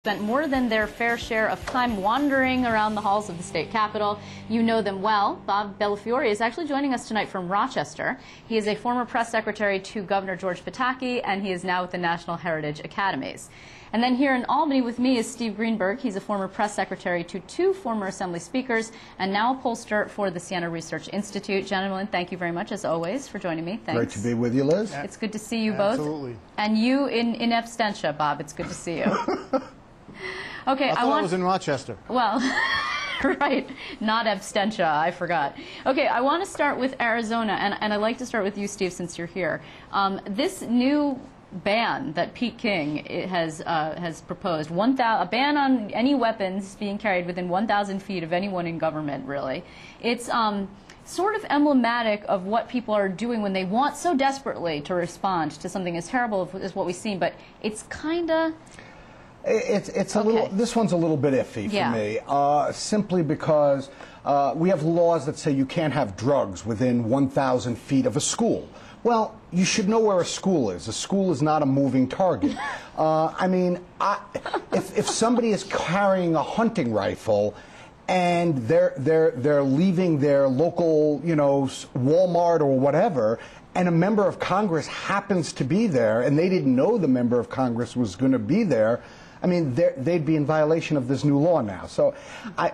spent more than their fair share of time wandering around the halls of the state capitol. You know them well. Bob Bellafiore is actually joining us tonight from Rochester. He is a former press secretary to Governor George Pataki, and he is now with the National Heritage Academies. And then here in Albany with me is Steve Greenberg. He's a former press secretary to two former Assembly speakers and now a pollster for the Siena Research Institute. Gentlemen, thank you very much, as always, for joining me. Thanks. Great to be with you, Liz. It's good to see you both. Absolutely. And you in absentia, Bob. It's good to see you. Okay, I thought I was in Rochester. Well, right, not abstentia, I forgot. Okay, I want to start with Arizona, and I'd like to start with you, Steve, since you're here. This new ban that Pete King has proposed, a ban on any weapons being carried within 1,000 feet of anyone in government, really. It's sort of emblematic of what people are doing when they want so desperately to respond to something as terrible as what we've seen, but it's kind of... It's a little. This one's a little bit iffy for me, simply because we have laws that say you can't have drugs within 1,000 feet of a school. Well, you should know where a school is. A school is not a moving target. I mean, if somebody is carrying a hunting rifle and they're leaving their local, Walmart or whatever, and a member of Congress happens to be there, and they didn't know the member of Congress was going to be there, I mean, they'd be in violation of this new law now. So,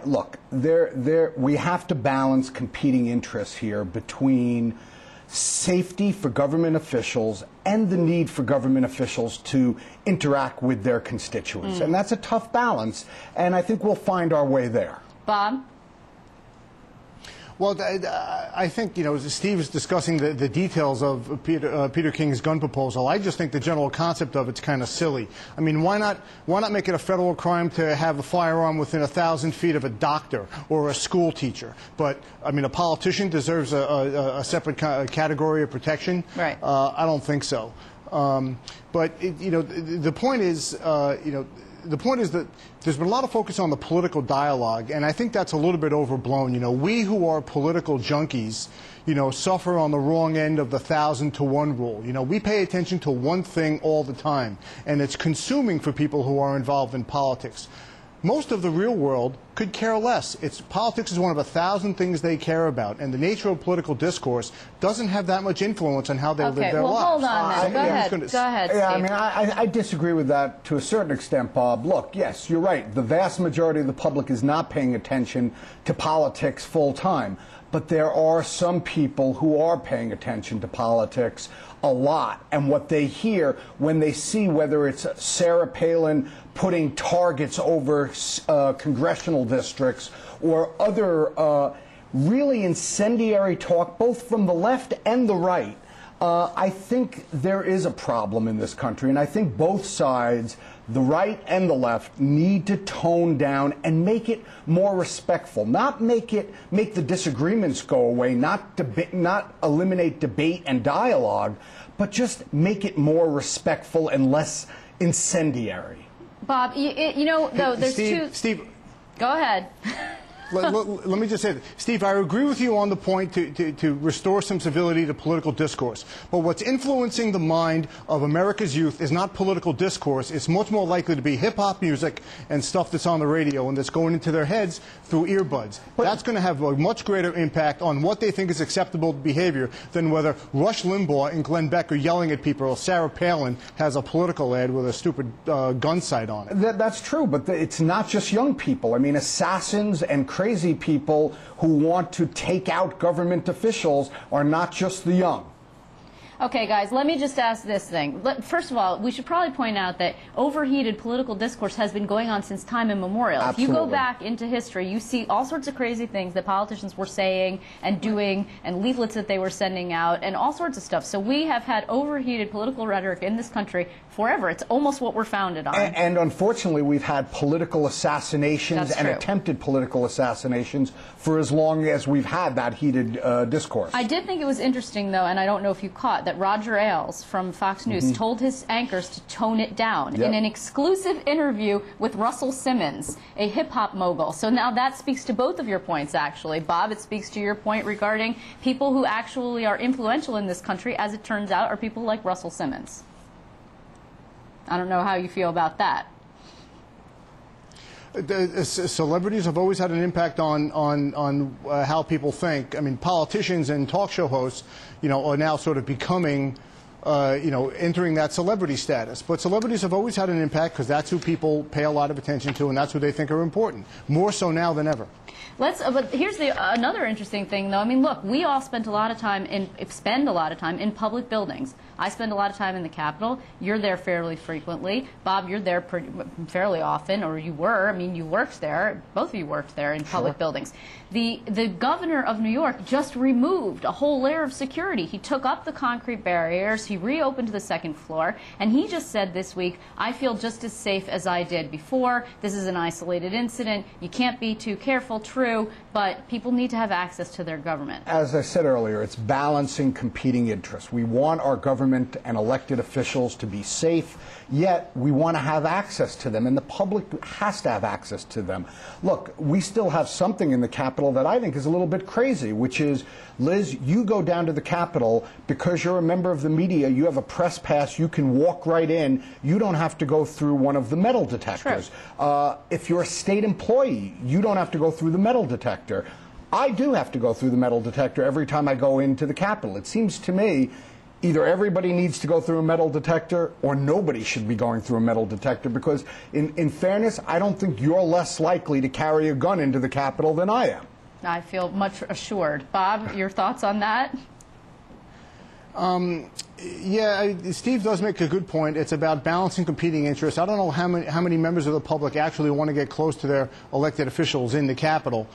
look, we have to balance competing interests here between safety for government officials and the need for government officials to interact with their constituents. And that's a tough balance, and I think we'll find our way there. Bob? Well, I think, Steve is discussing the details of Peter King's gun proposal. I just think the general concept of it's kind of silly. I mean, why not make it a federal crime to have a firearm within 1,000 feet of a doctor or a school teacher? But, I mean, a politician deserves a separate category of protection. Right. I don't think so. But, the point is, the point is that there's been a lot of focus on the political dialogue, and I think that's a little bit overblown. We who are political junkies, suffer on the wrong end of the 1,000-to-1 rule. We pay attention to one thing all the time, and it's consuming for people who are involved in politics. Most of the real world could care less. Politics is one of 1,000 things they care about, and the nature of political discourse doesn't have that much influence on how they live their lives. Hold on then. Go ahead, Steve. Yeah, I mean, I disagree with that to a certain extent, Bob. Look, yes, you're right. The vast majority of the public is not paying attention to politics full time. But there are some people who are paying attention to politics a lot. And what they hear when they see whether it's Sarah Palin putting targets over congressional districts or other really incendiary talk, both from the left and the right, I think there is a problem in this country. And I think both sides, the right and the left, need to tone down and make it more respectful. Not make the disagreements go away, not eliminate debate and dialogue, but just make it more respectful and less incendiary. Bob, there's Steve, Go ahead. let me just say that, Steve, I agree with you on the point to restore some civility to political discourse. But what's influencing the mind of America's youth is not political discourse. It's much more likely to be hip-hop music and stuff that's on the radio and that's going into their heads through earbuds. That's going to have a much greater impact on what they think is acceptable behavior than whether Rush Limbaugh and Glenn Beck are yelling at people or Sarah Palin has a political ad with a stupid gun sight on it. That's true, but it's not just young people. I mean, assassins and crazy people who want to take out government officials are not just the young. Okay, guys, let me just ask this thing. First of all, we should probably point out that overheated political discourse has been going on since time immemorial. Absolutely. If you go back into history, you see all sorts of crazy things that politicians were saying and doing, and leaflets that they were sending out, and all sorts of stuff. So we have had overheated political rhetoric in this country forever. It's almost what we're founded on. And unfortunately, we've had political assassinations That's and true. attempted political assassinations for as long as we've had that heated discourse. I did think it was interesting, though, and I don't know if you caught, that Roger Ailes from Fox News told his anchors to tone it down in an exclusive interview with Russell Simmons, a hip-hop mogul. So now that speaks to both of your points, actually. Bob, it speaks to your point regarding people who actually are influential in this country, as it turns out, are people like Russell Simmons. I don't know how you feel about that. Celebrities have always had an impact on how people think. I mean, politicians and talk show hosts, are now sort of becoming, entering that celebrity status. But celebrities have always had an impact because that's who people pay a lot of attention to, and that's who they think are important, more so now than ever. But here's another interesting thing, though. I mean, look, we all spend a lot of time in public buildings. I spend a lot of time in the Capitol. You're there fairly frequently. Bob, you're there fairly often, or you were. I mean, you worked there. Both of you worked there in public buildings. The governor of New York just removed a whole layer of security. He took up the concrete barriers. He reopened the second floor, and he just said this week, "I feel just as safe as I did before. This is an isolated incident. You can't be too careful." True, but people need to have access to their government. As I said earlier, it's balancing competing interests. We want our government and elected officials to be safe, yet we want to have access to them, and the public has to have access to them. Look, we still have something in the Capitol that I think is a little bit crazy, which is, Liz, you go down to the Capitol because you're a member of the media, you have a press pass, you can walk right in, you don't have to go through one of the metal detectors. If you're a state employee, you don't have to go through the metal detector. I do have to go through the metal detector every time I go into the Capitol. It seems to me either everybody needs to go through a metal detector or nobody should be going through a metal detector, because in fairness, I don't think you're less likely to carry a gun into the Capitol than I am. I feel much assured. Bob, your thoughts on that? Yeah, Steve does make a good point. It's about balancing competing interests. I don't know how many members of the public actually want to get close to their elected officials in the Capitol.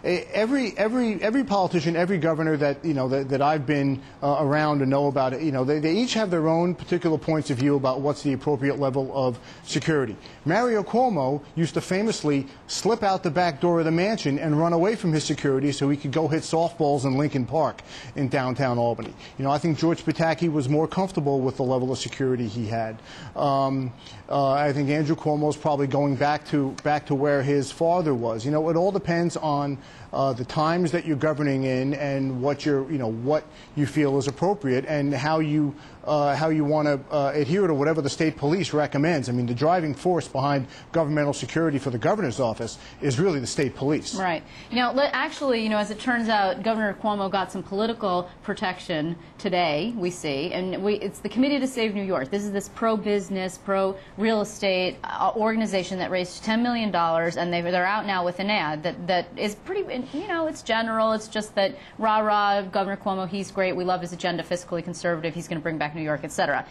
Every politician, every governor that that I've been around and know about it, they each have their own particular points of view about what's the appropriate level of security. Mario Cuomo used to famously slip out the back door of the mansion and run away from his security so he could go hit softballs in Lincoln Park in downtown Albany. I think George Pataki was more comfortable with the level of security he had. I think Andrew Cuomo is probably going back to where his father was. It all depends on the times that you're governing in and what what you feel is appropriate and how you want to adhere to whatever the state police recommends. I mean, the driving force behind governmental security for the governor's office is really the state police. Right. Actually, as it turns out, Governor Cuomo got some political protection today, we see, and it's the Committee to Save New York. This is this pro-business, pro-real estate organization that raised $10 million, and they're out now with an ad that is pretty, it's general. It's just that, rah-rah, Governor Cuomo, he's great. We love his agenda, fiscally conservative. He's going to bring back New York, etc.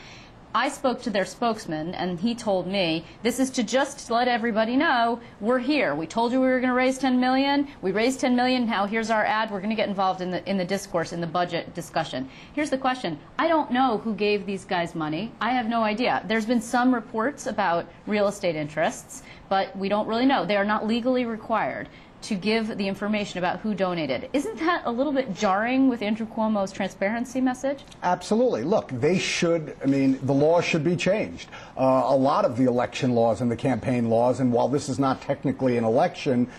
I spoke to their spokesman, and he told me, this is to just let everybody know we're here. We told you we were going to raise $10 million. We raised $10 million. Now here's our ad. We're going to get involved in the discourse, in the budget discussion. Here's the question. I don't know who gave these guys money. I have no idea. There's been some reports about real estate interests, but we don't really know. They are not legally required to give the information about who donated. Isn't that a little bit jarring with Andrew Cuomo's transparency message? Absolutely. Look, the law should be changed. A lot of the election laws and the campaign laws, and while this is not technically an election,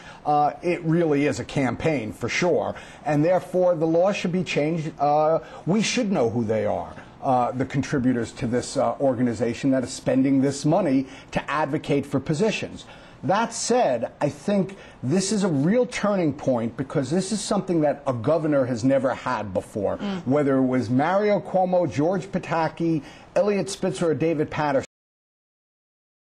it really is a campaign for sure, and therefore the law should be changed. We should know who they are. The contributors to this organization that is spending this money to advocate for positions. That said, I think this is a real turning point because this is something that a governor has never had before. Whether it was Mario Cuomo, George Pataki, Eliot Spitzer, or David Paterson.